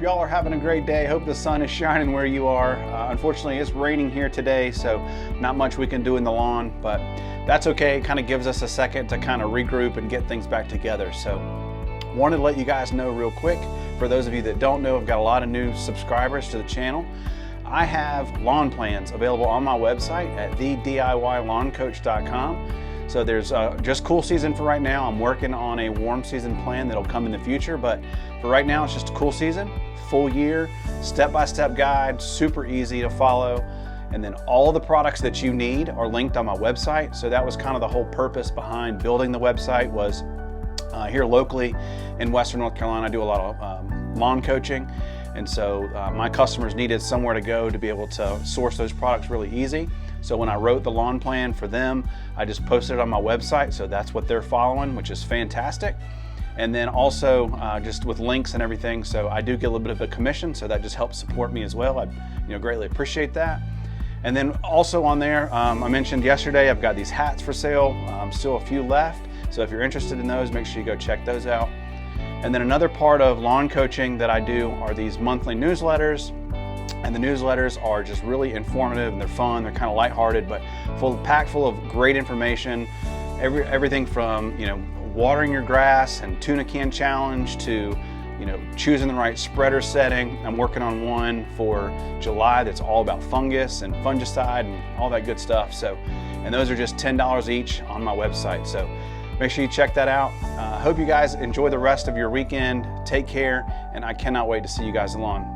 y'all are having a great day. Hope the sun is shining where you are. Unfortunately, it's raining here today, so not much we can do in the lawn, but that's okay. It kind of gives us a second to kind of regroup and get things back together. So wanted to let you guys know real quick. For those of you that don't know, I've got a lot of new subscribers to the channel. I have lawn plans available on my website at thediylawncoach.com. So there's just cool season for right now. I'm working on a warm season plan that'll come in the future, but for right now it's just a cool season, full year, step-by-step guide, super easy to follow. And then all the products that you need are linked on my website. So that was kind of the whole purpose behind building the website. Was here locally in Western North Carolina, I do a lot of lawn coaching. And so my customers needed somewhere to go to be able to source those products really easy. So when I wrote the lawn plan for them, I just posted it on my website. So that's what they're following, which is fantastic. And then also just with links and everything. So I do get a little bit of a commission. So that just helps support me as well. I greatly appreciate that. And then also on there, I mentioned yesterday, I've got these hats for sale. Still a few left. So if you're interested in those, make sure you go check those out. And then another part of lawn coaching that I do are these monthly newsletters. And the newsletters are just really informative and they're fun, they're kind of lighthearted, but packed full of great information. Everything from watering your grass and tuna can challenge to choosing the right spreader setting. I'm working on one for July that's all about fungus and fungicide and all that good stuff. So, and those are just $10 each on my website. So make sure you check that out. Hope you guys enjoy the rest of your weekend. Take care, and I cannot wait to see you guys in the lawn.